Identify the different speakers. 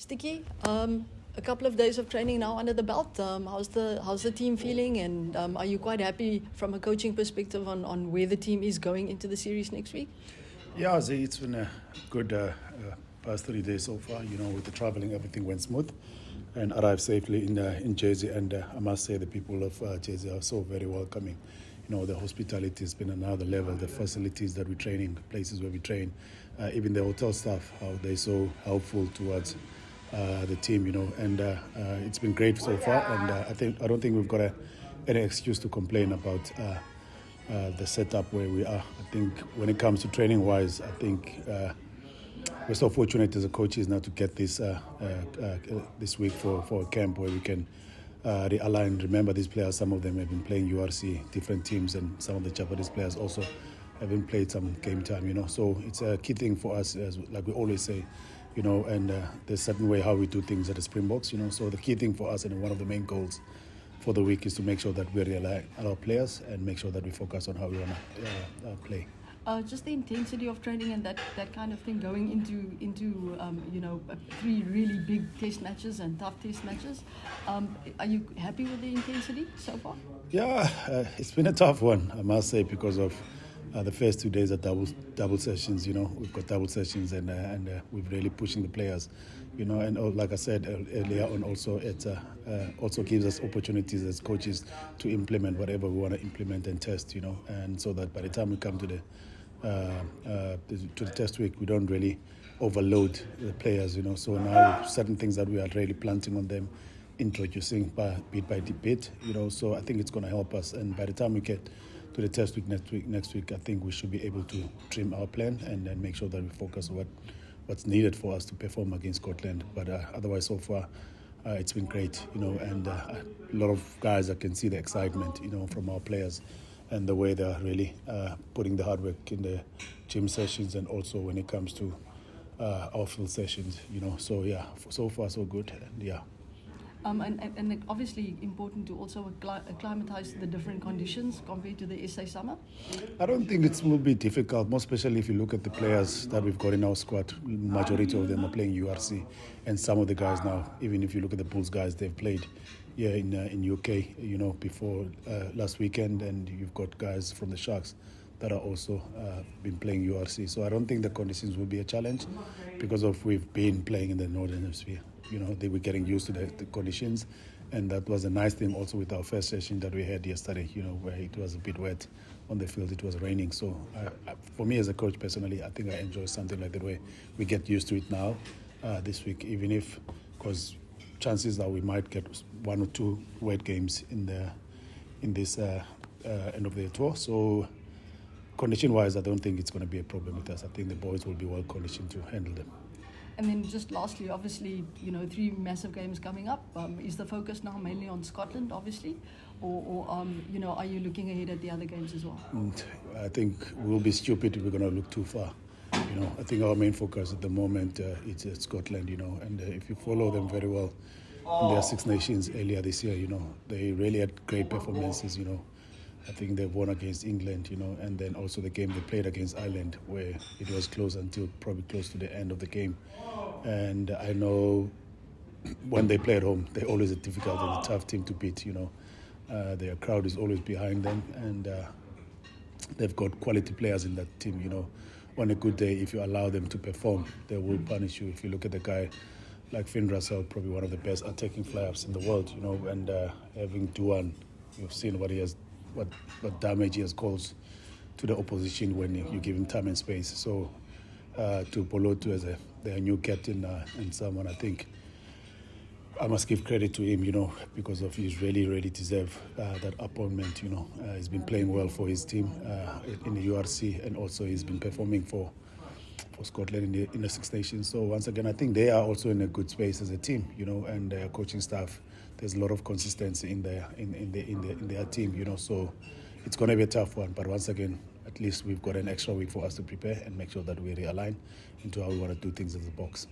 Speaker 1: Sticky, a couple of days of training now under the belt. How's the team feeling, and are you quite happy from a coaching perspective on where the team is going into the series next week?
Speaker 2: Yeah, it's been a good past 3 days so far. With the traveling, everything went smooth and arrived safely in Jersey. And I must say the people of Jersey are so very welcoming. The hospitality has been another level. The facilities that we train in, places where we train, even the hotel staff, how they're so helpful towards the team. And it's been great so far. And I don't think we've got any excuse to complain about the setup where we are. I think when it comes to training wise, I think we're so fortunate as a coaches now to get this this week for a camp where we can realign. Remember, these players, some of them have been playing URC, different teams, and some of the Japanese players also haven't played some game time. So it's a key thing for us, like we always say, and there's a certain way how we do things at the Springboks. So the key thing for us, and one of the main goals for the week, is to make sure that we rely on our players and make sure that we focus on how we want to play.
Speaker 1: Just the intensity of training and that kind of thing going into 3 really big test matches and tough test matches. Are you happy with the intensity so far?
Speaker 2: Yeah, it's been a tough one, I must say, because of the first 2 days are double sessions. We've got double sessions and we're really pushing the players. And like I said earlier on, also it also gives us opportunities as coaches to implement whatever we want to implement and test. And so that by the time we come to the test week, we don't really overload the players. So now certain things that we are really planting on them, introducing bit by bit. So I think it's going to help us. And by the time we get to the test week next week, I think we should be able to trim our plan and then make sure that we focus on what's needed for us to perform against Scotland. But otherwise, so far, it's been great, and a lot of guys, I can see the excitement, from our players and the way they're really putting the hard work in the gym sessions and also when it comes to our field sessions, So, yeah, so far, so good, and yeah.
Speaker 1: And obviously important to also acclimatize to the different conditions compared to the SA summer?
Speaker 2: I don't think it will be difficult, more especially if you look at the players that we've got in our squad. Majority of them are playing URC, and some of the guys now, even if you look at the Bulls guys, they've played here in UK, before last weekend, and you've got guys from the Sharks that are also been playing URC. So I don't think the conditions will be a challenge because we've been playing in the Northern Hemisphere. They were getting used to the conditions, and that was a nice thing also with our first session that we had yesterday, where it was a bit wet on the field, it was raining. So for me as a coach personally, I think I enjoy something like that, where we get used to it now this week, even if, because chances are we might get 1 or 2 wet games in this end of the tour. So condition-wise, I don't think it's going to be a problem with us. I think the boys will be well conditioned to handle them.
Speaker 1: And then just lastly, obviously, 3 massive games coming up. Is the focus now mainly on Scotland, obviously? Or are you looking ahead at the other games as well?
Speaker 2: I think we'll be stupid if we're going to look too far. I think our main focus at the moment is Scotland, and if you follow them very well in their Six Nations earlier this year, they really had great performances, I think they've won against England, and then also the game they played against Ireland, where it was close until probably close to the end of the game. And I know when they play at home, they're always a difficult and a tough team to beat, Their crowd is always behind them, and they've got quality players in that team, On a good day, if you allow them to perform, they will punish you. If you look at the guy like Finn Russell, probably one of the best attacking fly-ups in the world, and having Duan, you've seen what damage he has caused to the opposition when you give him time and space. So to Polotu as their new captain and someone, I think I must give credit to him, because of he's really deserve that appointment. He's been playing well for his team in the URC, and also he's been performing for Scotland in the Six Nations. So once again, I think they are also in a good space as a team, and their coaching staff. There's a lot of consistency in their team, So it's going to be a tough one. But once again, at least we've got an extra week for us to prepare and make sure that we realign into how we want to do things as a Boks.